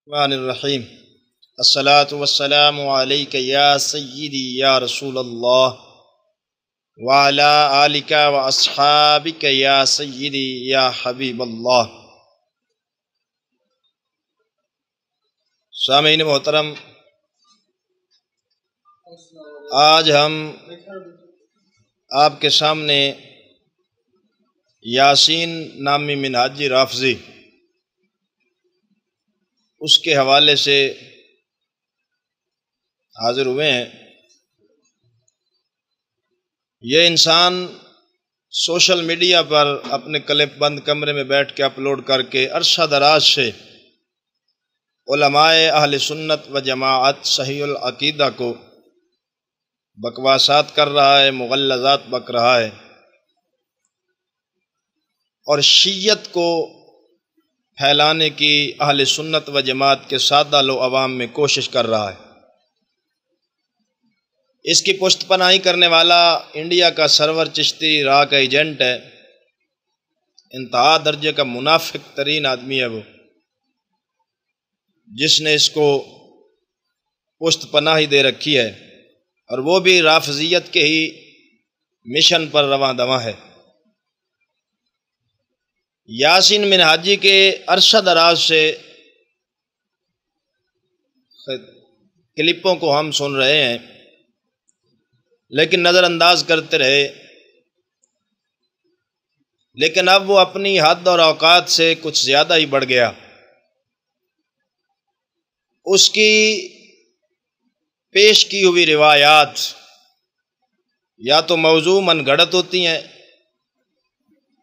الرحمن الرحیم الصلاۃ والسلام علیک یا سیدی یا رسول اللہ وعلی آلک و اصحابک یا سیدی یا حبیب اللہ۔ سامعین محترم، آج ہم آپ کے سامنے یاسین نامی منہاجی رافضی اس کے حوالے سے حاضر ہوئے ہیں۔ یہ انسان سوشل میڈیا پر اپنے کلپ بند کمرے میں بیٹھ کے اپلوڈ کر کے عرصہ دراز سے علماء اہل سنت و جماعت صحیح العقیدہ کو بکواسات کر رہا ہے، مغلظات بک رہا ہے اور شیعت کو پھیلانے کی اہل سنت و جماعت کے سادہ لو عوام میں کوشش کر رہا ہے۔ اس کی پشت پناہی کرنے والا انڈیا کا سرور چشتی راہ کا ایجنٹ ہے، انتہا درجے کا منافق ترین آدمی ہے وہ، جس نے اس کو پشت پناہی دے رکھی ہے، اور وہ بھی رافضیت کے ہی مشن پر رواں دواں ہے۔ یاسین منہاجی کے عرصہ دراز سے کلپوں کو ہم سن رہے ہیں، لیکن نظر انداز کرتے رہے، لیکن اب وہ اپنی حد اور اوقات سے کچھ زیادہ ہی بڑھ گیا۔ اس کی پیش کی ہوئی روایات یا تو موضوع من گھڑت ہوتی ہیں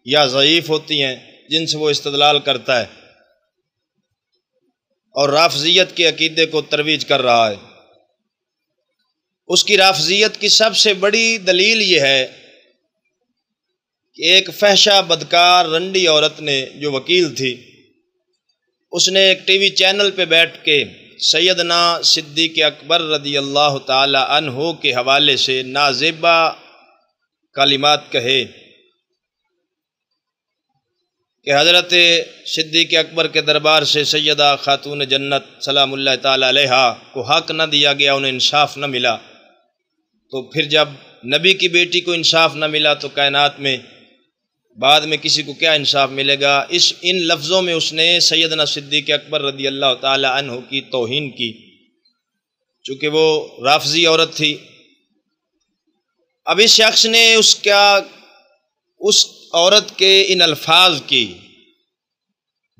یا ضعیف ہوتی ہیں، جن سے وہ استدلال کرتا ہے اور رافضیت کے عقیدے کو ترویج کر رہا ہے۔ اس کی رافضیت کی سب سے بڑی دلیل یہ ہے کہ ایک فحشہ بدکار رنڈی عورت نے، جو وکیل تھی، اس نے ایک ٹی وی چینل پہ بیٹھ کے سیدنا صدیق اکبر رضی اللہ تعالی عنہ کے حوالے سے نازیبا کلمات کہے کہ حضرت صدیق اکبر کے دربار سے سیدہ خاتون جنت سلام اللہ تعالی علیہا کو حق نہ دیا گیا، انہیں انصاف نہ ملا، تو پھر جب نبی کی بیٹی کو انصاف نہ ملا تو کائنات میں بعد میں کسی کو کیا انصاف ملے گا؟ ان لفظوں میں اس نے سیدنا صدیق اکبر رضی اللہ تعالی عنہ کی توہین کی، چونکہ وہ رافضی عورت تھی۔ اب اس شخص نے اس عورت کے ان الفاظ کی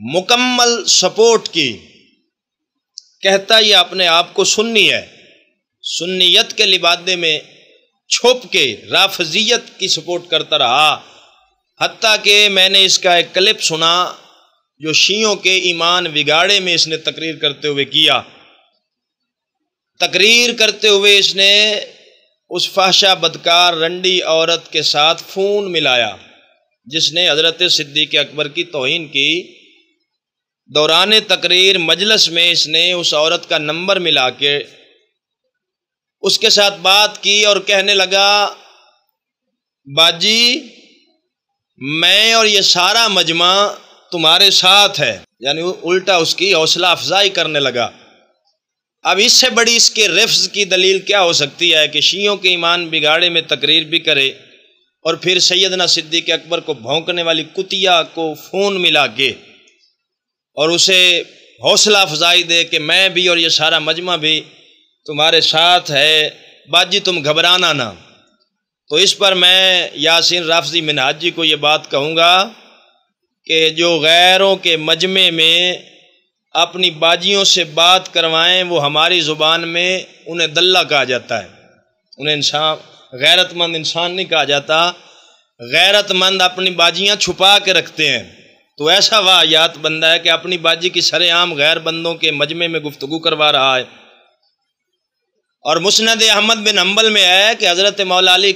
مکمل سپورٹ کی، کہتا یہ اپنے آپ کو سنی ہے، سنیت کے لبادے میں چھپ کے رافضیت کی سپورٹ کرتا رہا، حتیٰ کہ میں نے اس کا ایک کلپ سنا جو شیعوں کے ایمان بگاڑے میں اس نے تقریر کرتے ہوئے کیا۔ تقریر کرتے ہوئے اس نے اس فحشہ بدکار رنڈی عورت کے ساتھ فون ملایا جس نے حضرت صدیق اکبر کی توہین کی۔ دوران تقریر مجلس میں اس نے اس عورت کا نمبر ملا کے اس کے ساتھ بات کی اور کہنے لگا، باجی میں اور یہ سارا مجمع تمہارے ساتھ ہے، یعنی الٹا اس کی حوصلہ افزائی کرنے لگا۔ اب اس سے بڑی اس کے رفض کی دلیل کیا ہو سکتی ہے کہ شیعوں کے ایمان بگاڑے میں تقریر بھی کرے اور پھر سیدنا صدیق اکبر کو بھونکنے والی کتیا کو فون ملا کے اور اسے حوصلہ افزائی دے کہ میں بھی اور یہ سارا مجمع بھی تمہارے ساتھ ہے، باجی تم گھبرانا نہ۔ تو اس پر میں یاسین رافضی منہاجی کو یہ بات کہوں گا کہ جو غیروں کے مجمع میں اپنی باجیوں سے بات کروائیں، وہ ہماری زبان میں انہیں دلہ کہا جاتا ہے، انہیں انسان غیرت مند انسان نہیں کہا جاتا۔ غیرت مند اپنی باجیاں چھپا کے رکھتے ہیں، تو ایسا واہیات بندہ ہے کہ اپنی باجی کی سرے عام غیر بندوں کے مجمع میں گفتگو کروا رہا ہے۔ اور مسند احمد بن حنبل میں ہے کہ حضرت مولا علی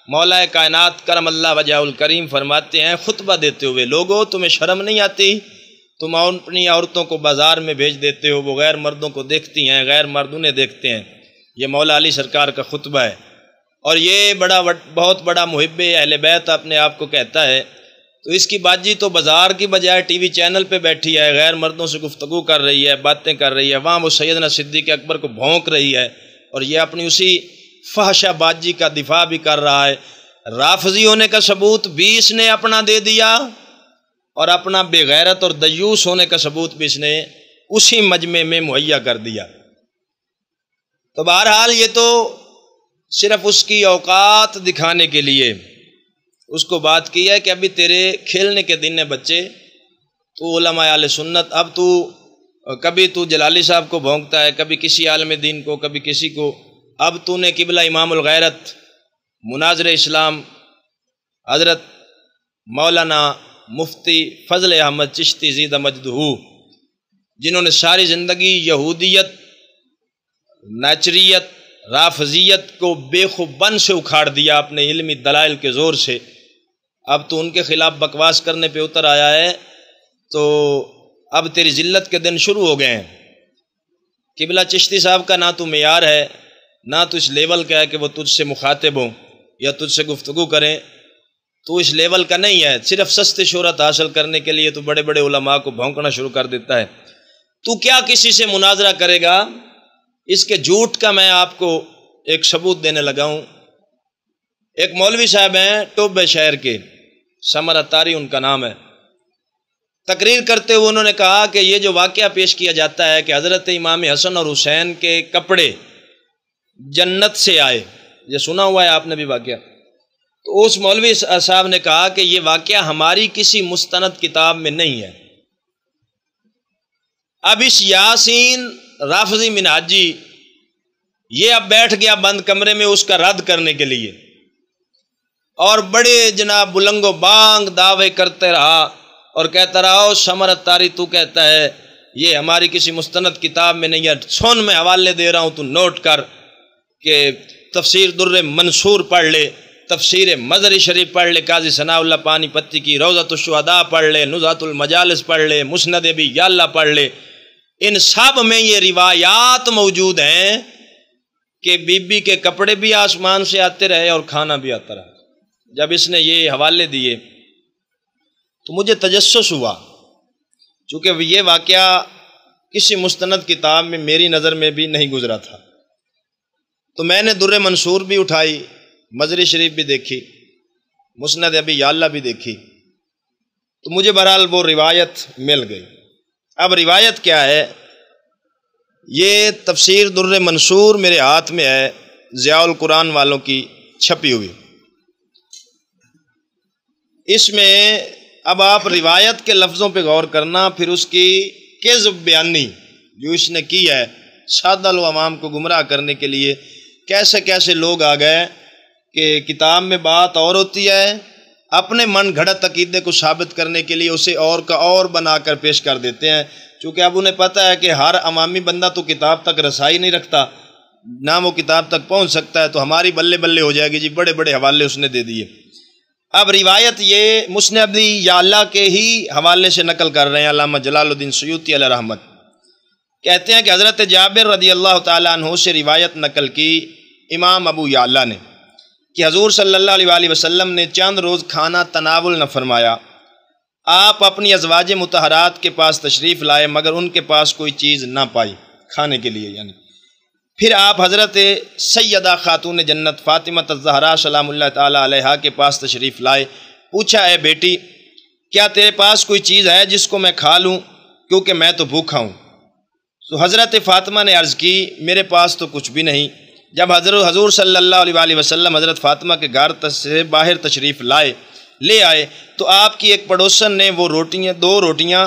مولا کائنات کرم اللہ وجہہ الکریم فرماتے ہیں خطبہ دیتے ہوئے، لوگو تمہیں شرم نہیں آتی؟ تم اپنی عورتوں کو بازار میں بھیج دیتے ہو، وہ غیر مردوں کو دیکھتی ہیں، غیر مرد انہیں دیکھتے ہیں۔ یہ مولا علی سرکار کا خطبہ ہے، اور یہ بہت بڑا محب اہل بیت اپنے آپ کو کہتا ہے، تو اس کی باجی تو بازار کی بجائے ٹی وی چینل پہ بیٹھی ہے، غیر مردوں سے گفتگو کر رہی ہے، باتیں کر رہی ہے، وہاں وہ سیدنا صدیق اکبر کو بھونک رہی ہے، اور یہ اپنی اسی فحشہ باجی کا دفاع بھی کر رہا ہے۔ رافضی ہونے کا ثبوت بھی اس نے اپنا دے دیا، اور اپنا بے غیرت اور دیوس ہونے کا ثبوت بھی اس نے اسی مجمع میں مہیا کر دیا۔ تو بہرحال یہ تو صرف اس کی اوقات دکھانے کے لیے اس کو بات کی ہے کہ ابھی تیرے کھیلنے کے دن ہیں بچے، تو علماء اہل سنت، اب تو کبھی تو جلالی صاحب کو بھونکتا ہے، کبھی کسی عالم دین کو، کبھی کسی کو، اب تو نے قبلہ امام الغیرت مناظر اسلام حضرت مولانا مفتی فضل احمد چشتی زیدہ مجدہ، جنہوں نے ساری زندگی یہودیت، نیچریت، رافضیت کو بے خوبن سے اکھاڑ دیا اپنے علمی دلائل کے زور سے، اب تو ان کے خلاف بکواس کرنے پہ اتر آیا ہے، تو اب تیری ذلت کے دن شروع ہو گئے ہیں۔ قبلہ چشتی صاحب کا نہ تو معیار ہے، نہ تو اس لیول کا ہے کہ وہ تجھ سے مخاطب ہوں یا تجھ سے گفتگو کریں، تو اس لیول کا نہیں ہے، صرف سستی شہرت حاصل کرنے کے لیے تو بڑے بڑے علماء کو بھونکنا شروع کر دیتا ہے۔ تو کیا کسی سے مناظرہ کرے گا؟ اس کے جھوٹ کا میں آپ کو ایک ثبوت دینے لگا ہوں۔ ایک مولوی صاحب ہیں ٹوبے شہر کے، ثمر اتاری ان کا نام ہے، تقریر کرتے ہوئے انہوں نے کہا کہ یہ جو واقعہ پیش کیا جاتا ہے کہ حضرت امام حسن اور حسین کے کپڑے جنت سے آئے، یہ سنا ہوا ہے آپ نے بھی واقعہ؟ تو اس مولوی صاحب نے کہا کہ یہ واقعہ ہماری کسی مستند کتاب میں نہیں ہے۔ اب اس یاسین رافضی منہاجی یہ اب بیٹھ گیا بند کمرے میں اس کا رد کرنے کے لیے، اور بڑے جناب بلنگ و بانگ دعوے کرتے رہا اور کہتا رہا، او ثمر اتاری تو کہتا ہے یہ ہماری کسی مستند کتاب میں نہیں ہے، سن میں حوالے دے رہا ہوں، تو نوٹ کر کہ تفسیر در منصور پڑھ لے، تفسیر مظہری شریف پڑھ لے، قاضی ثناء اللہ پانی پتی کی روضۃ الشہداء پڑھ لے، نزہۃ المجالس پڑھ لے، مسند ابی یعلا پڑھ لے، ان سب میں یہ روایات موجود ہیں کہ بی بی کے کپڑے بھی آسمان سے آتے رہے اور کھانا بھی آتا رہا۔ جب اس نے یہ حوالے دیے تو مجھے تجسس ہوا، چونکہ یہ واقعہ کسی مستند کتاب میں میری نظر میں بھی نہیں گزرا تھا، تو میں نے در منصور بھی اٹھائی، مظہری شریف بھی دیکھی، مسند ابی یعلا بھی دیکھی، تو مجھے بہرحال وہ روایت مل گئی۔ اب روایت کیا ہے؟ یہ تفسیر در منصور میرے ہاتھ میں ہے، ضیاء القرآن والوں کی چھپی ہوئی۔ اس میں اب آپ روایت کے لفظوں پہ غور کرنا، پھر اس کی کذب بیانی جو اس نے کی ہے سادہ عوام کو گمراہ کرنے کے لیے، کیسے کیسے لوگ آ گئے کہ کتاب میں بات اور ہوتی ہے، اپنے من گھڑت عقیدے کو ثابت کرنے کے لیے اسے اور کا اور بنا کر پیش کر دیتے ہیں، چونکہ اب انہیں پتہ ہے کہ ہر عوامی بندہ تو کتاب تک رسائی نہیں رکھتا، نہ وہ کتاب تک پہنچ سکتا ہے، تو ہماری بلے بلے ہو جائے گی جی، بڑے بڑے حوالے اس نے دے دیے۔ اب روایت یہ مسند ابی یعلا کے ہی حوالے سے نقل کر رہے ہیں علامہ جلال الدین سیوطی علیہ رحمت، کہتے ہیں کہ حضرت جابر رضی اللہ تعالیٰ عنہ سے روایت نقل کی امام ابو یعلا نے کہ حضور صلی اللہ علیہ وآلہ وسلم نے چند روز کھانا تناول نہ فرمایا، آپ اپنی ازواج مطہرات کے پاس تشریف لائے مگر ان کے پاس کوئی چیز نہ پائی کھانے کے لیے، یعنی پھر آپ حضرت سیدہ خاتون جنت فاطمہ الزہراء سلام اللہ تعالیٰ علیہا کے پاس تشریف لائے، پوچھا، اے بیٹی کیا تیرے پاس کوئی چیز ہے جس کو میں کھا لوں، کیونکہ میں تو بھوکا ہوں؟ تو حضرت فاطمہ نے عرض کی، میرے پاس تو کچھ بھی نہیں۔ جب حضور صلی اللہ علیہ وآلہ وسلم حضرت فاطمہ کے گھر سے باہر تشریف لے آئے تو آپ کی ایک پڑوسن نے وہ دو روٹیاں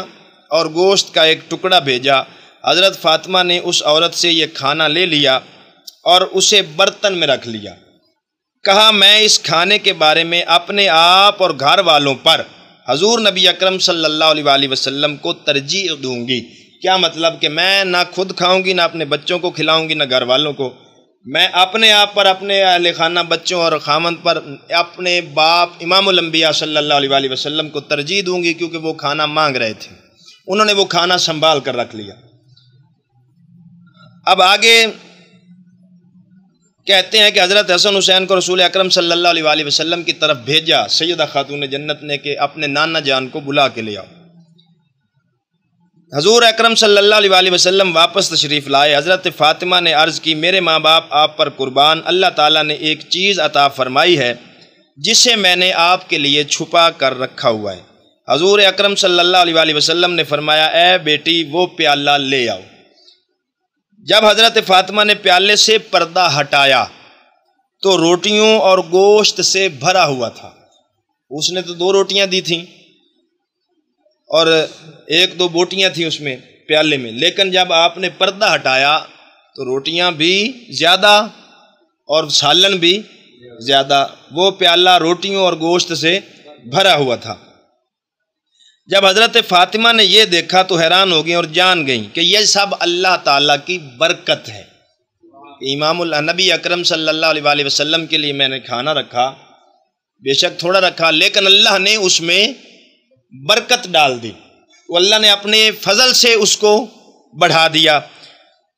اور گوشت کا ایک ٹکڑا بھیجا۔ حضرت فاطمہ نے اس عورت سے یہ کھانا لے لیا اور اسے برتن میں رکھ لیا، کہا میں اس کھانے کے بارے میں اپنے آپ اور گھر والوں پر حضور نبی اکرم صلی اللہ علیہ وآلہ وسلم کو ترجیح دوں گی۔ کیا مطلب کہ میں نہ خود کھاؤں گی، نہ اپنے بچوں کو کھلاؤں گی، نہ گھر والوں کو، میں اپنے آپ پر، اپنے اہل خانہ بچوں اور خامند پر اپنے باپ امام الانبیاء صلی اللہ علیہ وآلہ وسلم کو ترجیح دوں گی، کیونکہ وہ کھانا مانگ رہے تھے، انہوں نے وہ کھانا سنبھال کر رکھ لیا۔ اب آگے کہتے ہیں کہ حضرت حسن حسین کو رسول اکرم صلی اللہ علیہ وآلہ وسلم کی طرف بھیجا سیدہ خاتون جنت نے کہ اپنے نانا جان کو بلا کے لے آؤ۔ حضور اکرم صلی اللہ علیہ وآلہ وسلم واپس تشریف لائے۔ حضرت فاطمہ نے عرض کی میرے ماں باپ آپ پر قربان، اللہ تعالیٰ نے ایک چیز عطا فرمائی ہے جسے میں نے آپ کے لیے چھپا کر رکھا ہوا ہے۔ حضور اکرم صلی اللہ علیہ وآلہ وسلم نے فرمایا اے بیٹی وہ پیالہ لے آؤ۔ جب حضرت فاطمہ نے پیالے سے پردہ ہٹایا تو روٹیوں اور گوشت سے بھرا ہوا تھا۔ اس نے تو 2 روٹیاں دی تھیں اور 1-2 بوٹیاں تھیں اس میں پیالے میں، لیکن جب آپ نے پردہ ہٹایا تو روٹیاں بھی زیادہ اور سالن بھی زیادہ، وہ پیالہ روٹیوں اور گوشت سے بھرا ہوا تھا۔ جب حضرت فاطمہ نے یہ دیکھا تو حیران ہو گئیں اور جان گئیں کہ یہ سب اللہ تعالیٰ کی برکت ہے۔ امام النبی اکرم صلی اللہ علیہ وآلہ وسلم کے لیے میں نے کھانا رکھا، بے شک تھوڑا رکھا، لیکن اللہ نے اس میں برکت ڈال دی، وہ اللہ نے اپنے فضل سے اس کو بڑھا دیا۔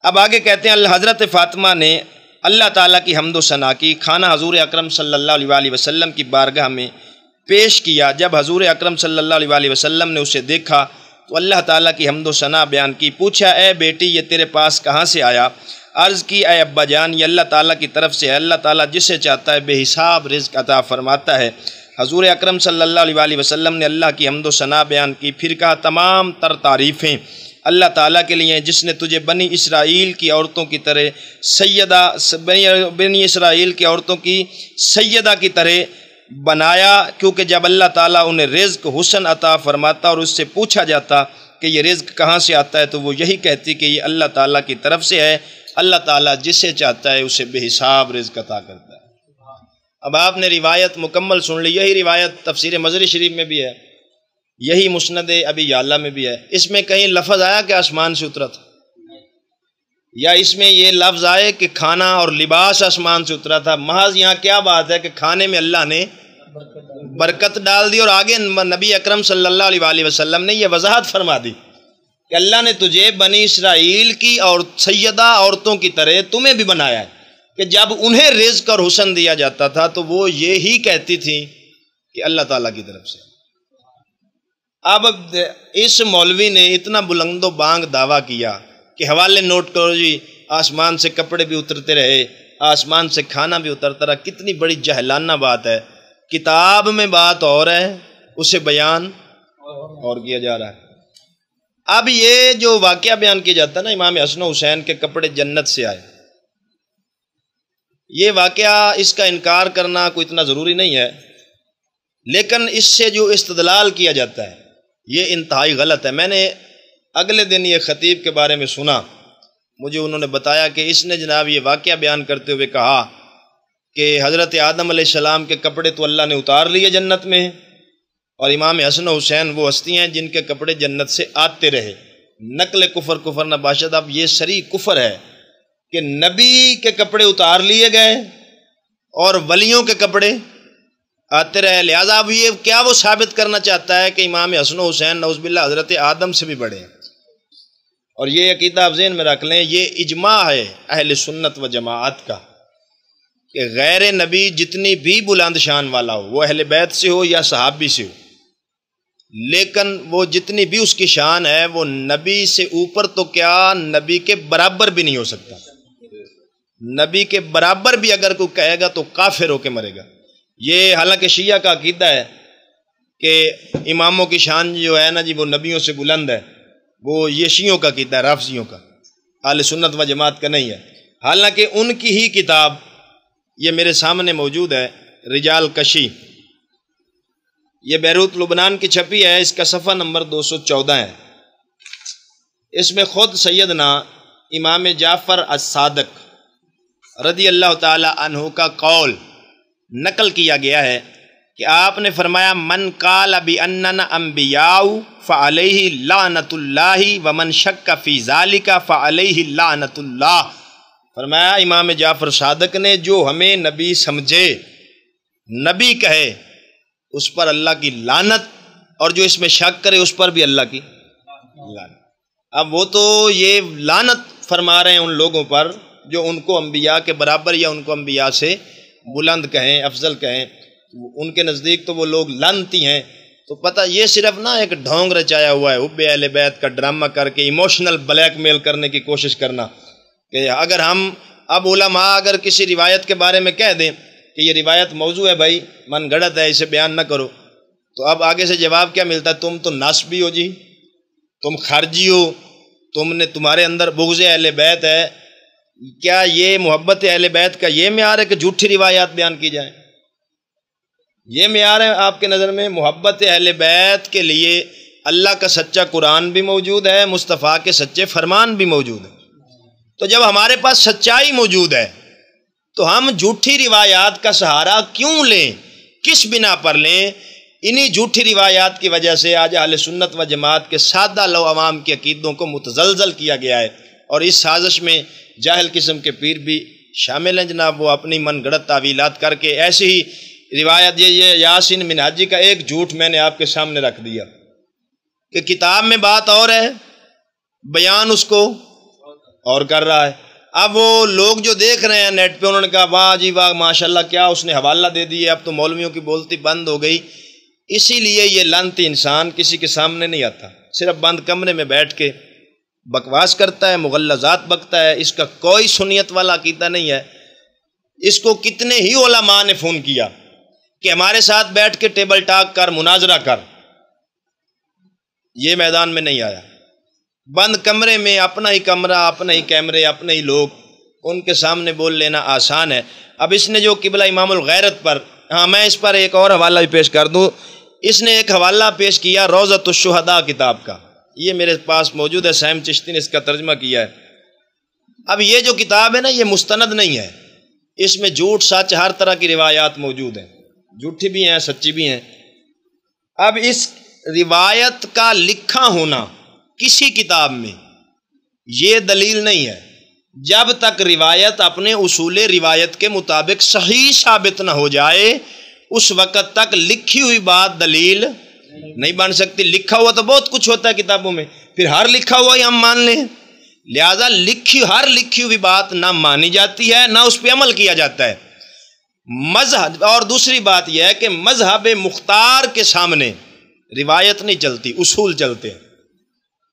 اب آگے کہتے ہیں حضرت فاطمہ نے اللہ تعالیٰ کی حمد و ثنا کی، کھانا حضور اکرم صلی اللہ علیہ وآلہ وسلم کی بارگاہ میں پیش کیا۔ جب حضور اکرم صلی اللہ علیہ وآلہ وسلم نے اسے دیکھا تو اللہ تعالیٰ کی حمد و ثنا بیان کی، پوچھا اے بیٹی یہ تیرے پاس کہاں سے آیا؟ عرض کی اے ابا جان یہ اللہ تعالیٰ کی طرف سے ہے، اللہ تعالیٰ جسے چاہتا ہے بے حساب رزق عطا فرماتا ہے۔ حضور اکرم صلی اللہ علیہ وآلہ وسلم نے اللہ کی حمد و ثنا بیان کی، پھر کہا تمام تر تعریفیں اللہ تعالیٰ کے لیے ہیں جس نے تجھے بنی اسرائیل کی عورتوں کی طرح بنی اسرائیل کی عورتوں کی سیدہ کی طرح بنایا، کیونکہ جب اللہ تعالیٰ انہیں رزق حسن عطا فرماتا اور اس سے پوچھا جاتا کہ یہ رزق کہاں سے آتا ہے تو وہ یہی کہتی کہ یہ اللہ تعالیٰ کی طرف سے ہے، اللہ تعالیٰ جسے چاہتا ہے اسے بے حساب رزق عطا کرتا ہے۔ اب آپ نے روایت مکمل سن لی، یہی روایت تفسیر مزری شریف میں بھی ہے، یہی مسند ابی یعلا میں بھی ہے۔ اس میں کہیں لفظ آیا کہ آسمان سے اترا تھا، یا اس میں یہ لفظ آئے کہ کھانا اور لباس آسمان سے اترا تھا؟ محض یہاں کیا بات ہے کہ کھانے میں اللہ نے برکت ڈال دی، اور آگے نبی اکرم صلی اللہ علیہ وآلہ وسلم نے یہ وضاحت فرما دی کہ اللہ نے تجھے بنی اسرائیل کی اور سیدہ عورتوں کی طرح تمہیں بھی بنایا ہے، کہ جب انہیں رزق اور حسن دیا جاتا تھا تو وہ یہی کہتی تھیں کہ اللہ تعالیٰ کی طرف سے۔ اب اس مولوی نے اتنا بلند و بانگ دعویٰ کیا کہ حوالے نوٹ کرو جی، آسمان سے کپڑے بھی اترتے رہے، آسمان سے کھانا بھی اترتا رہا، کتنی بڑی جہلانہ بات ہے۔ کتاب میں بات اور ہے، اسے بیان اور کیا جا رہا ہے۔ اب یہ جو واقعہ بیان کیا جاتا ہے نا امام حسن و حسین کے کپڑے جنت سے آئے، یہ واقعہ اس کا انکار کرنا کوئی اتنا ضروری نہیں ہے، لیکن اس سے جو استدلال کیا جاتا ہے یہ انتہائی غلط ہے۔ میں نے اگلے دن یہ خطیب کے بارے میں سنا، مجھے انہوں نے بتایا کہ اس نے جناب یہ واقعہ بیان کرتے ہوئے کہا کہ حضرت آدم علیہ السلام کے کپڑے تو اللہ نے اتار لیے جنت میں، اور امام حسن و حسین وہ ہستی ہیں جن کے کپڑے جنت سے آتے رہے۔ نقل کفر نباشد، اب یہ صریح کفر ہے کہ نبی کے کپڑے اتار لیے گئے اور ولیوں کے کپڑے آتے رہے، لہٰذا اب یہ کیا وہ ثابت کرنا چاہتا ہے کہ امام حسن و حسین نعوذ باللہ حضرت آدم سے بھی بڑے ہیں؟ اور یہ عقیدہ آپ ذہن میں رکھ لیں، یہ اجماع ہے اہل سنت و جماعت کا کہ غیر نبی جتنی بھی بلند شان والا ہو، وہ اہل بیت سے ہو یا صحابی سے ہو، لیکن وہ جتنی بھی اس کی شان ہے وہ نبی سے اوپر تو کیا نبی کے برابر بھی نہیں ہو سکتا۔ نبی کے برابر بھی اگر کوئی کہے گا تو کافر ہو کے مرے گا۔ یہ حالانکہ شیعہ کا عقیدہ ہے کہ اماموں کی شان جو ہے نا جی وہ نبیوں سے بلند ہے، وہ یہ شیعوں کا عقیدہ ہے، رافضیوں کا، اہل سنت و جماعت کا نہیں ہے۔ حالانکہ ان کی ہی کتاب یہ میرے سامنے موجود ہے، رجال کشی، یہ بیروت لبنان کی چھپی ہے، اس کا صفحہ نمبر 214 ہے۔ اس میں خود سیدنا امام جعفر الصادق رضی اللہ تعالی عنہ کا قول نقل کیا گیا ہے کہ آپ نے فرمایا من قال باننا انبیاء فعلیہ لعنت اللہ ومن شک فی ذلک فعلیہ لعنت اللہ۔ فرمایا امام جعفر صادق نے جو ہمیں نبی سمجھے، نبی کہے، اس پر اللہ کی لعنت، اور جو اس میں شک کرے اس پر بھی اللہ کی لعنت۔ اب وہ تو یہ لعنت فرما رہے ہیں ان لوگوں پر جو ان کو انبیاء کے برابر یا ان کو انبیاء سے بلند کہیں، افضل کہیں، ان کے نزدیک تو وہ لوگ لعنتی ہیں۔ تو پتہ یہ صرف نا ایک ڈھونگ رچایا ہوا ہے حب اہل بیت کا ڈرامہ کر کے ایموشنل بلیک میل کرنے کی کوشش کرنا کہ اگر ہم اب علماء اگر کسی روایت کے بارے میں کہہ دیں کہ یہ روایت موضوع ہے بھائی، من گڑت ہے، اسے بیان نہ کرو، تو اب آگے سے جواب کیا ملتا ہے؟ تم تو ناسبی ہو جی، تم خارجی ہو، تمہارے اندر بغض اہل بیت ہے۔ کیا یہ محبت اہل بیت کا یہ معیار ہے کہ جھوٹی روایات بیان کی جائیں؟ یہ معیار ہے آپ کے نظر میں؟ محبت اہل بیت کے لیے اللہ کا سچا قرآن بھی موجود ہے، مصطفیٰ کے سچے فرمان بھی موجود ہے۔ تو جب ہمارے پاس سچائی موجود ہے تو ہم جھوٹی روایات کا سہارا کیوں لیں؟ کس بنا پر لیں؟ انہی جھوٹی روایات کی وجہ سے آج اہل سنت و جماعت کے سادہ لو عوام کے عقیدوں کو متزلزل کیا گیا ہے، اور اس سازش میں جاہل قسم کے پیر بھی شامل ہیں جناب۔ وہ اپنی من گڑت تعویلات کر کے ایسی ہی روایت، یہ یاسین منہاجی کا ایک جھوٹ میں نے آپ کے سامنے رکھ دیا کہ کتاب میں بات اور ہے، بیان اس کو اور کر رہا ہے۔ اب وہ لوگ جو دیکھ رہے ہیں نیٹ پہ، انہوں نے کہا واہ جی واہ ماشاءاللہ، کیا اس نے حوالہ دے دیے، اب تو مولویوں کی بولتی بند ہو گئی۔ اسی لیے یہ لعنتی انسان کسی کے سامنے نہیں آتا، صرف بند کمرے میں بیٹھ کے بکواس کرتا ہے، مغلظات بکتا ہے، اس کا کوئی سنیت والا عقیدہ نہیں ہے۔ اس کو کتنے ہی علماء نے فون کیا کہ ہمارے ساتھ بیٹھ کے ٹیبل ٹاک کر، مناظرہ کر، یہ میدان میں نہیں آیا۔ بند کمرے میں اپنا ہی کمرہ، اپنا ہی کیمرے، اپنے ہی لوگ، ان کے سامنے بول لینا آسان ہے۔ اب اس نے جو قبلہ امام الغیرت پر، میں اس پر ایک اور حوالہ بھی پیش کر دوں، اس نے ایک حوالہ پیش کیا روضۃ الشہداء کتاب کا، یہ میرے پاس موجود ہے، سیم چشتی نے اس کا ترجمہ کیا ہے۔ اب یہ جو کتاب ہے نا، یہ مستند نہیں ہے، اس میں جھوٹ سچ ہر طرح کی روایات موجود ہیں، جھوٹی بھی ہیں سچی بھی ہیں۔ اب اس روایت کا لکھا ہونا کسی کتاب میں یہ دلیل نہیں ہے جب تک روایت اپنے اصول روایت کے مطابق صحیح ثابت نہ ہو جائے، اس وقت تک لکھی ہوئی بات دلیل نہیں بن سکتی۔ لکھا ہوا تو بہت کچھ ہوتا ہے کتابوں میں، پھر ہر لکھا ہوا ہی ہم مان لیں، لہذا ہر لکھی ہوئی بات نہ مانی جاتی ہے، نہ اس پہ عمل کیا جاتا ہے۔ مذہب، اور دوسری بات یہ ہے کہ مذہب مختار کے سامنے روایت نہیں چلتی، اصول چلتے ہیں،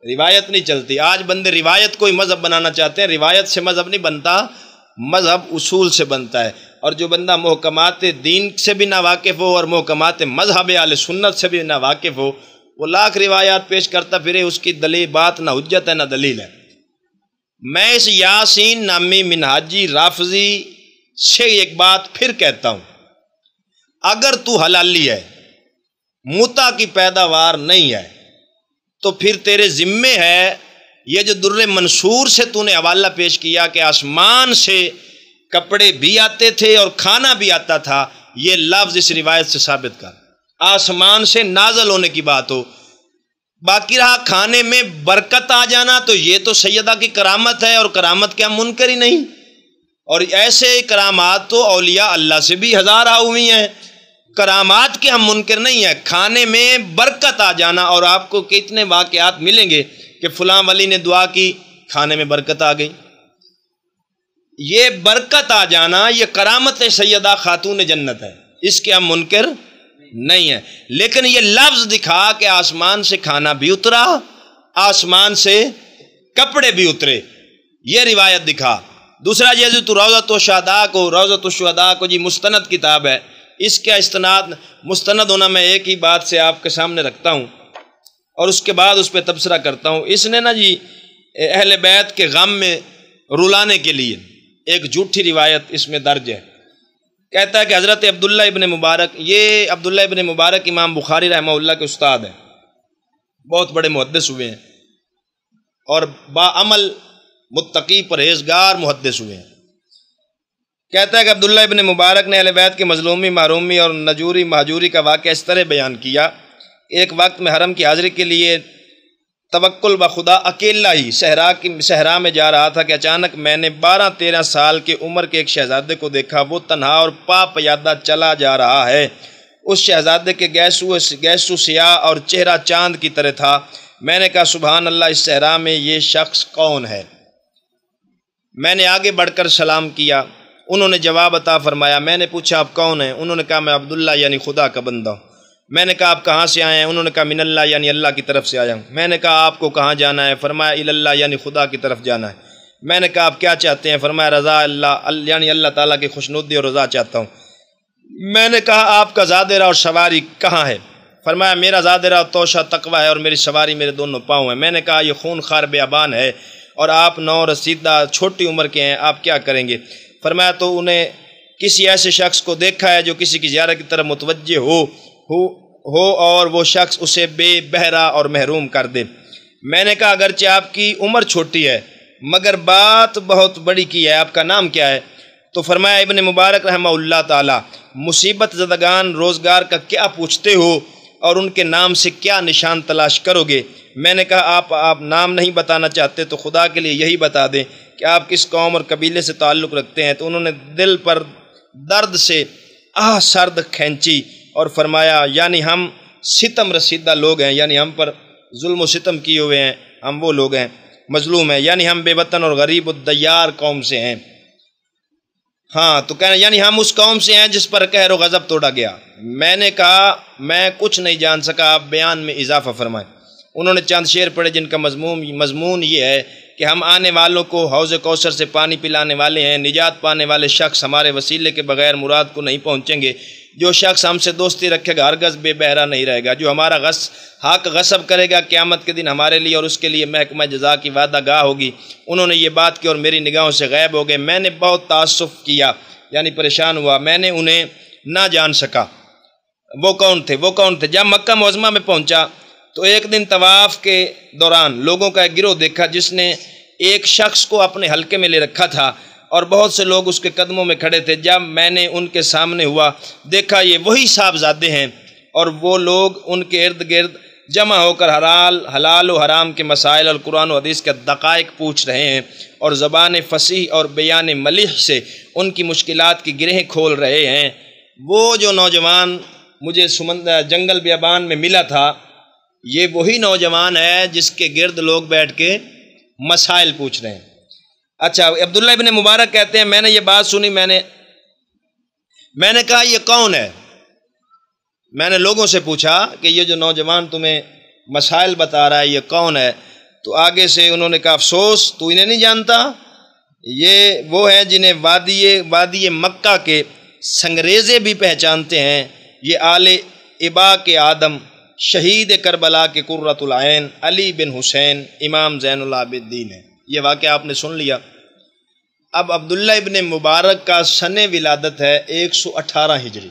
روایت نہیں چلتی۔ آج بندے روایت کو ہی مذہب بنانا چاہتے ہیں، روایت سے مذہب نہیں بنتا، مذہب اصول سے بنتا ہے۔ اور جو بندہ محکمات دین سے بھی نہ واقف ہو اور محکمات مذہب اہل سنت سے بھی نہ واقف ہو، وہ لاکھ روایات پیش کرتا پھرے، اس کی دلیل بات نہ حجت ہے نہ دلیل ہے۔ میں اس یاسین نامی منہاجی رافضی سے ایک بات پھر کہتا ہوں، اگر تو حلالی ہے، متا کی پیداوار نہیں ہے، تو پھر تیرے ذمے ہے یہ جو در منصور سے تو نے حوالہ پیش کیا کہ آسمان سے کپڑے بھی آتے تھے اور کھانا بھی آتا تھا، یہ لفظ اس روایت سے ثابت کر۔ آسمان سے نازل ہونے کی بات ہو، باقی رہا کھانے میں برکت آ جانا، تو یہ تو سیدہ کی کرامت ہے، اور کرامت کے ہم منکر ہی نہیں، اور ایسے کرامات تو اولیاء اللہ سے بھی ہزارہ ہوئی ہیں، کرامات کے ہم منکر نہیں ہیں۔ کھانے میں برکت آ جانا، اور آپ کو کتنے واقعات ملیں گے کہ فلاں ولی نے دعا کی، کھانے میں برکت آ گئی۔ یہ برکت آ جانا یہ کرامت سیدہ خاتون جنت ہے، اس کے ہم منکر نہیں ہیں، لیکن یہ لفظ دکھا کہ آسمان سے کھانا بھی اترا، آسمان سے کپڑے بھی اترے، یہ روایت دکھا۔ دوسرا یہ تو روضۃ الشہداء کو جی مستند کتاب ہے، اس کا استناد مستند ہونا میں ایک ہی بات سے آپ کے سامنے رکھتا ہوں اور اس کے بعد اس پہ تبصرہ کرتا ہوں۔ اس نے نا جی اہل بیت کے غم میں رلانے کے لیے ایک جھوٹی روایت اس میں درج ہے، کہتا ہے کہ حضرت عبداللہ ابن مبارک، یہ عبداللہ ابن مبارک امام بخاری رحمہ اللہ کے استاد ہیں، بہت بڑے محدث ہوئے ہیں اور باعمل متقی پرہیزگار محدث ہوئے ہیں۔ کہتا ہے کہ عبداللہ ابن مبارک نے اہل بیت کی مظلومی، محرومی اور نجوری مہجوری کا واقعہ اس طرح بیان کیا، ایک وقت میں حرم کی حاضری کے لیے توکل بخدا اکیلا ہی صحرا میں جا رہا تھا کہ اچانک میں نے 12-13 سال کی عمر کے ایک شہزادے کو دیکھا، وہ تنہا اور پا پیادہ چلا جا رہا ہے۔ اس شہزادے کے گیسو سیاہ اور چہرہ چاند کی طرح تھا۔ میں نے کہا سبحان اللہ، اس صحرا میں یہ شخص کون ہے؟ میں نے آگے بڑھ کر سلام کیا، انہوں نے جواب عطا فرمایا۔ میں نے پوچھا آپ کون ہیں؟ انہوں نے کہا میں عبداللہ یعنی خدا کا بندہ ہوں۔ میں نے کہا آپ کہاں سے آئے ہیں؟ انہوں نے کہا من اللہ یعنی اللہ کی طرف سے آیا ہوں۔ میں نے کہا آپ کو کہاں جانا ہے؟ فرمایا اللہ یعنی خدا کی طرف جانا ہے۔ میں نے کہا آپ کیا چاہتے ہیں؟ فرمایا رضا اللہ یعنی اللہ تعالیٰ کی خوشنودی اور رضا چاہتا ہوں۔ میں نے کہا آپ کا زادرہ اور سواری کہاں ہے؟ فرمایا میرا زادرہ توشہ تقویٰ ہے اور میری سواری میرے دونوں پاؤں ہیں۔ میں نے کہا یہ خون خار بیابان ہے اور آپ نو رسیدہ چھوٹی عمر کے ہیں، آپ کیا کریں گے؟ فرمایا تو انہیں کسی ایسے شخص کو دیکھا ہے جو کسی کی زیارت کی طرف متوجہ ہو اور وہ شخص اسے بے بہرا اور محروم کر دے۔ میں نے کہا اگرچہ آپ کی عمر چھوٹی ہے مگر بات بہت بڑی کی ہے، آپ کا نام کیا ہے؟ تو فرمایا ابن مبارک رحمہ اللہ تعالی، مصیبت زدگان روزگار کا کیا پوچھتے ہو اور ان کے نام سے کیا نشان تلاش کرو گے؟ میں نے کہا آپ نام نہیں بتانا چاہتے تو خدا کے لیے یہی بتا دیں کہ آپ کس قوم اور قبیلے سے تعلق رکھتے ہیں۔ تو انہوں نے دل پر درد سے سرد کھینچی اور فرمایا یعنی ہم ستم رسیدہ لوگ ہیں، یعنی ہم پر ظلم و ستم کیے ہوئے ہیں، ہم وہ لوگ ہیں مظلوم ہیں، یعنی ہم بے وطن اور غریب الدیار قوم سے ہیں۔ ہاں تو کہنا یعنی ہم اس قوم سے ہیں جس پر قہر و غضب توڑا گیا۔ میں نے کہا میں کچھ نہیں جان سکا، آپ بیان میں اضافہ فرمائیں۔ انہوں نے چند شعر پڑھے جن کا مضمون یہ ہے کہ ہم آنے والوں کو حوض کوثر سے پانی پلانے والے ہیں، نجات پانے والے شخص ہمارے وسیلے کے بغیر مراد کو نہیں پہنچیں گے۔ جو شخص ہم سے دوستی رکھے گا ہرگز بے بہرا نہیں رہے گا، جو ہمارا حق غصب کرے گا قیامت کے دن ہمارے لیے اور اس کے لیے محکمہ جزا کی وعدہ گاہ ہوگی۔ انہوں نے یہ بات کی اور میری نگاہوں سے غائب ہو گئے۔ میں نے بہت تعصف کیا یعنی پریشان ہوا، میں نے انہیں نہ جان سکا وہ کون تھے۔ جب مکہ معظمہ میں پہنچا تو ایک دن طواف کے دوران لوگوں کا ایک گروہ دیکھا جس نے ایک شخص کو اپنے حلقے میں لے رکھا تھا اور بہت سے لوگ اس کے قدموں میں کھڑے تھے۔ جب میں نے ان کے سامنے ہوا دیکھا یہ وہی صاحبزادے ہیں اور وہ لوگ ان کے ارد گرد جمع ہو کر حلال و حرام کے مسائل اور قرآن و حدیث کے دقائق پوچھ رہے ہیں اور زبان فصیح اور بیان ملیح سے ان کی مشکلات کی گرہیں کھول رہے ہیں۔ وہ جو نوجوان مجھے جنگل بیابان میں ملا تھا یہ وہی نوجوان ہے جس کے گرد لوگ بیٹھ کے مسائل پوچھ رہے ہیں۔ اچھا عبداللہ ابن مبارک کہتے ہیں میں نے یہ بات سنی، میں نے کہا یہ کون ہے؟ میں نے لوگوں سے پوچھا کہ یہ جو نوجوان تمہیں مسائل بتا رہا ہے یہ کون ہے؟ تو آگے سے انہوں نے کہا افسوس تو انہیں نہیں جانتا، یہ وہ ہیں جنہیں وادی مکہ کے سنگریزے بھی پہچانتے ہیں۔ یہ آل ابا کے آدم، شہید کربلا کے قرۃ العین علی بن حسین امام زین العابدین ہے۔ یہ واقعہ آپ نے سن لیا۔ اب عبداللہ ابن مبارک کا سن ولادت ہے 118 ہجری،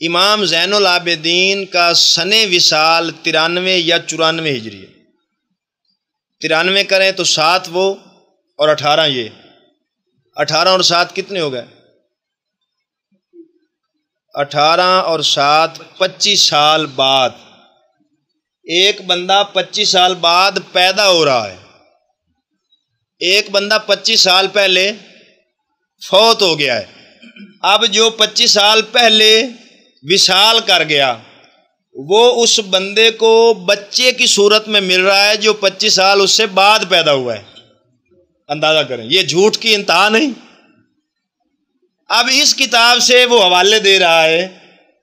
امام زین العابدین کا سن وصال 93 یا 94 ہجری ہے۔ 93 کریں تو 7 وہ اور 18 یہ، 18 اور 7 کتنے ہو گئے؟ 18 اور 7 25 سال بعد ایک بندہ 25 سال بعد پیدا ہو رہا ہے، ایک بندہ 25 سال پہلے فوت ہو گیا ہے۔ اب جو 25 سال پہلے وصال کر گیا وہ اس بندے کو بچے کی صورت میں مل رہا ہے جو 25 سال اس سے بعد پیدا ہوا ہے۔ اندازہ کریں یہ جھوٹ کی انتہا نہیں۔ اب اس کتاب سے وہ حوالے دے رہا ہے۔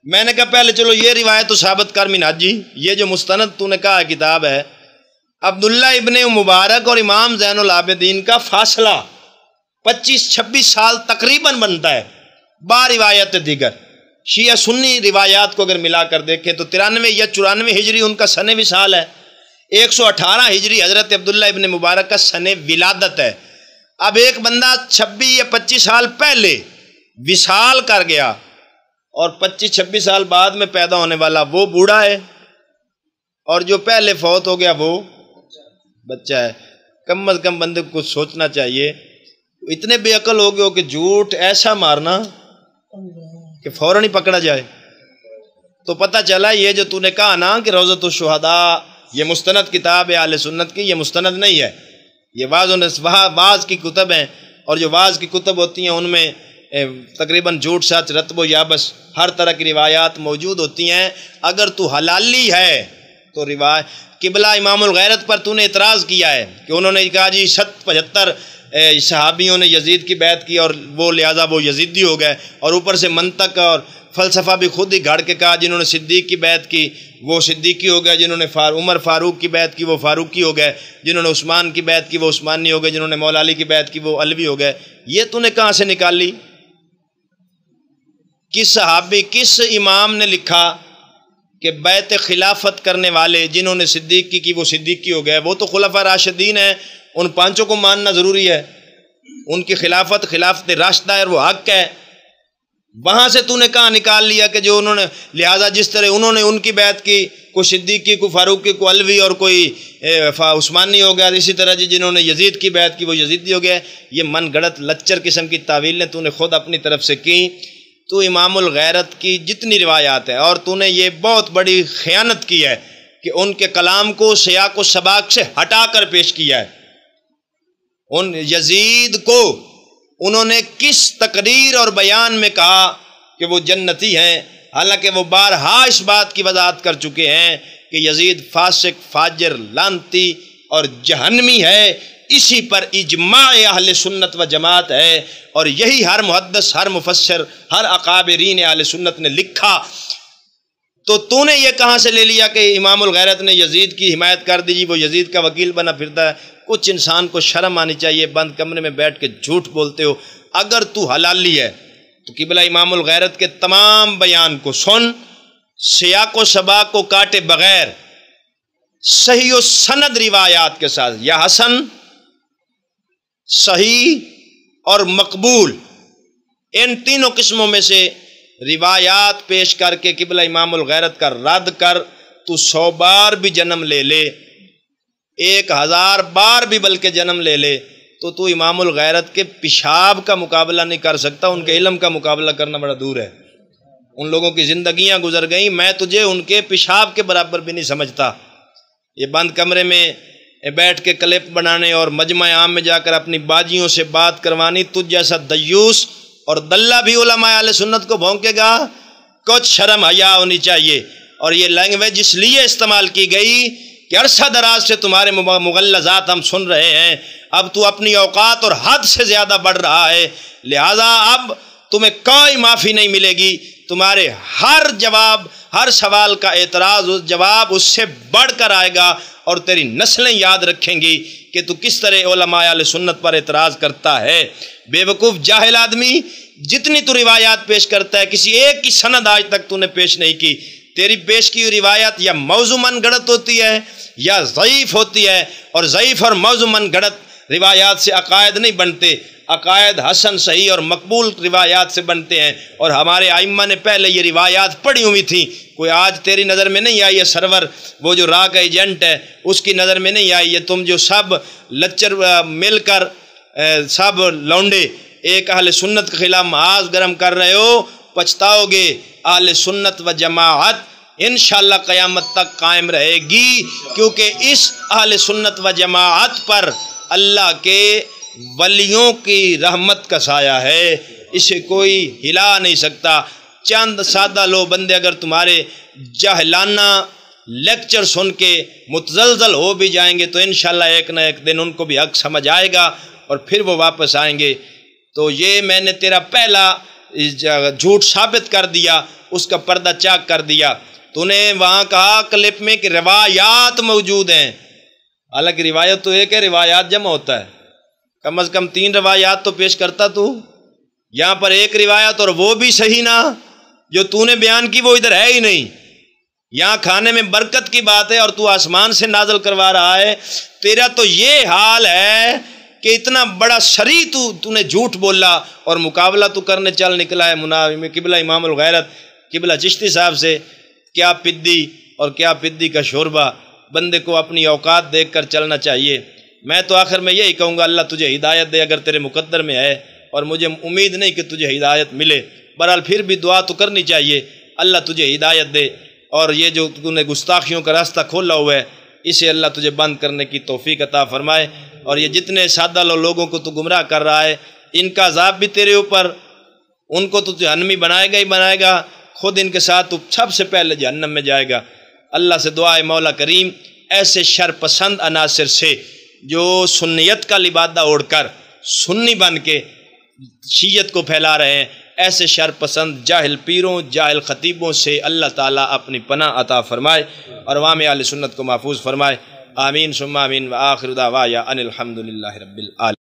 میں نے کہا پہلے چلو یہ روایت تو ثابت کر مناجی، یہ جو مستند تو نے کہا کتاب ہے، عبداللہ ابن مبارک اور امام زین العابدین کا فاصلہ 25-26 سال تقریباً بنتا ہے۔ با روایت دیگر شیعہ سنی روایات کو اگر ملا کر دیکھیں تو 93 یا 94 ہجری ان کا سن وصال ہے، 118 ہجری حضرت عبداللہ ابن مبارک کا سن ولادت ہے۔ اب ایک بندہ 26 یا 25 سال پہلے وصال کر گیا اور 25-26 سال بعد میں پیدا ہونے والا وہ بوڑھا ہے اور جو پہلے فوت ہو گیا وہ بچہ ہے۔ کم از کم بندے کو سوچنا چاہیے، اتنے بے عقل ہو گئے ہو کہ جھوٹ ایسا مارنا کہ فوراً ہی پکڑا جائے۔ تو پتہ چلا یہ جو تو نے کہا نا کہ روضۃ الشہداء یہ مستند کتاب ہے اہل سنت کی، یہ مستند نہیں ہے، یہ واعظ کی کتب ہیں، اور جو واعظ کی کتب ہوتی ہیں ان میں تقریباً جھوٹ سچ رتب و یابس ہر طرح کی روایات موجود ہوتی ہیں۔ اگر تو حلالی ہے تو روایت قبلہ امام الغیرت پر تو نے اعتراض کیا ہے کہ انہوں نے کہا جی 75 صحابیوں نے یزید کی بیعت کی اور وہ لہٰذا وہ یزیدی ہو گئے، اور اوپر سے منطق اور فلسفہ بھی خود ہی گھڑ کے کہا جنہوں نے صدیق کی بیعت کی وہ صدیقی ہو گئے، جنہوں نے عمر فاروق کی بیعت کی وہ فاروقی ہو گئے، جنہوں نے عثمان کی بیعت کی وہ عثمانی ہو گئے، جنہوں نے مولا علی کی بیعت کی وہ علوی ہو گئے۔ یہ تو نے کہاں سے نکال لی؟ کس صحابی کس امام نے لکھا کہ بیعت خلافت کرنے والے جنہوں نے صدیقی کی وہ صدیقی ہو گئے؟ وہ تو خلفاء راشدین ہیں، ان پانچوں کو ماننا ضروری ہے، ان کی خلافت راشدہ ہے، وہ حق ہے۔ وہاں سے تو نے کہاں نکال لیا کہ جو انہوں نے لہٰذا جس طرح انہوں نے ان کی بیعت کی، کوئی صدیقی کوئی فاروقی کوئی علوی اور کوئی عثمانی ہو گیا، اسی طرح جنہوں نے یزید کی بیعت کی وہ یزیدی ہو گیا۔ یہ من گڑت لچر قسم کی تعویلیں تو نے خود اپنی طرف سے کی۔ تو امام الغیرت کی جتنی روایات ہیں، اور تو نے یہ بہت بڑی خیانت کی ہے کہ ان کے کلام کو سیاق و سباق سے ہٹا کر پیش کیا ہے۔ ان یزید کو انہوں نے کس تقریر اور بیان میں کہا کہ وہ جنتی ہیں، حالانکہ وہ بارہا اس بات کی وضاحت کر چکے ہیں کہ یزید فاسق فاجر لعنتی اور جہنمی ہے۔ اسی پر اجماع اہل سنت و جماعت ہے، اور یہی ہر محدث ہر مفسر ہر اکابرین اہل سنت نے لکھا۔ تو نے یہ کہاں سے لے لیا کہ امام الغیرت نے یزید کی حمایت کر دی، وہ یزید کا وکیل بنا پھرتا ہے؟ کچھ انسان کو شرم آنی چاہیے، بند کمرے میں بیٹھ کے جھوٹ بولتے ہو۔ اگر تو حلالی ہے تو قبلہ امام الغیرت کے تمام بیان کو سن، سیاق و سباق کو کاٹے بغیر، صحیح و سند روایات کے ساتھ، یا حسن صحیح اور مقبول، ان تینوں قسموں میں سے روایات پیش کر کے قبلہ امام الغیرت کا رد کر، تو 100 بار بھی جنم لے لے، 1000 بار بھی بلکہ جنم لے لے، تو امام الغیرت کے پیشاب کا مقابلہ نہیں کر سکتا۔ ان کے علم کا مقابلہ کرنا بڑا دور ہے۔ ان لوگوں کی زندگیاں گزر گئیں، میں تجھے ان کے پیشاب کے برابر بھی نہیں سمجھتا۔ یہ بند کمرے میں بیٹھ کے کلپ بنانے اور مجمع عام میں جا کر اپنی باجیوں سے بات کروانی، تجھ جیسا دیوس اور دلہ بھی علماء اہل سنت کو بھونکے گا؟ کچھ شرم حیا ہونی چاہیے۔ اور یہ لینگویج اس لیے استعمال کی گئی کہ عرصہ دراز سے تمہارے مغلظات ہم سن رہے ہیں، اب تو اپنی اوقات اور حد سے زیادہ بڑھ رہا ہے، لہذا اب تمہیں کوئی معافی نہیں ملے گی۔ تمہارے ہر جواب ہر سوال کا اعتراض جواب اس سے بڑھ کر آئے گا، اور تیری نسلیں یاد رکھیں گی کہ تو کس طرح علماء اہل سنت پر اعتراض کرتا ہے۔ بے وقوف جاہل آدمی، جتنی تو روایات پیش کرتا ہے، کسی ایک کی سند آج تک تو نے پیش نہیں کی۔ تیری پیش کی ہوئی روایات یا موضوع من گڑت ہوتی ہے یا ضعیف ہوتی ہے، اور ضعیف اور موضوع من گڑت روایات سے عقائد نہیں بنتے، عقائد حسن صحیح اور مقبول روایات سے بنتے ہیں۔ اور ہمارے ائمہ نے پہلے یہ روایات پڑھی ہوئی تھیں، کوئی آج تیری نظر میں نہیں آئی ہے سرور وہ جو راہ کا ایجنٹ ہے اس کی نظر میں نہیں آئی ہے۔ تم جو سب لچر مل کر سب لونڈے ایک اہل سنت کے خلاف محاذ گرم کر رہے ہو، پچھتاؤ گے۔ اہل سنت و جماعت انشاءاللہ قیامت تک قائم رہے گی، کیونکہ اس اہل سنت و جماعت پر اللہ کے ولیوں کی رحمت کا سایہ ہے، اسے کوئی ہلا نہیں سکتا۔ چند سادہ لو بندے اگر تمہارے جاہلانہ لیکچر سن کے متزلزل ہو بھی جائیں گے تو انشاءاللہ ایک نہ ایک دن ان کو بھی حق سمجھ آئے گا اور پھر وہ واپس آئیں گے۔ تو یہ میں نے تیرا پہلا جھوٹ ثابت کر دیا، اس کا پردہ چاک کر دیا۔ تو نے وہاں کہا کلپ میں کہ روایات موجود ہیں، حالانکہ روایت تو ایک ہے، روایات جمع ہوتا ہے، کم از کم 3 روایات تو پیش کرتا تو۔ یہاں پر ایک روایت اور وہ بھی صحیح نہ، جو تو نے بیان کی وہ ادھر ہے ہی نہیں۔ یہاں کھانے میں برکت کی بات ہے اور تو آسمان سے نازل کروا رہا ہے۔ تیرا تو یہ حال ہے کہ اتنا بڑا شرعی تو نے جھوٹ بولا اور مقابلہ تو کرنے چل نکلا ہے قبلہ امام الغیرت قبلہ چشتی صاحب سے۔ کیا پدی اور کیا پدی کا شوربہ، بندے کو اپنی اوقات دیکھ کر چلنا چاہیے۔ میں تو آخر میں یہی کہوں گا اللہ تجھے ہدایت دے اگر تیرے مقدر میں ہے، اور مجھے امید نہیں کہ تجھے ہدایت ملے، بہرحال پھر بھی دعا تو کرنی چاہیے اللہ تجھے ہدایت دے، اور یہ جو تو نے گستاخیوں کا راستہ کھولا ہوا ہے اسے اللہ تجھے بند کرنے کی توفیق عطا فرمائے۔ اور یہ جتنے سادہ لوگوں کو تو گمراہ کر رہا ہے ان کا عذاب بھی تیرے اوپر، ان کو تو جہنمی بنائے گا ہی بنائے گا، خود ان کے ساتھ تو سب سے پہلے جہنم میں جائے گا۔ اللہ سے دعا ہے مولا کریم ایسے شر پسند عناصر سے جو سنیت کا لبادہ اوڑھ کر سنی بن کے شیعت کو پھیلا رہے ہیں، ایسے شر پسند جاہل پیروں، جاہل خطیبوں سے اللہ تعالیٰ اپنی پناہ عطا فرمائے اور عوام اہل سنت کو محفوظ فرمائے۔ آمین ثم آمین، وآخر دعوانا ان الحمد للہ رب العالمین۔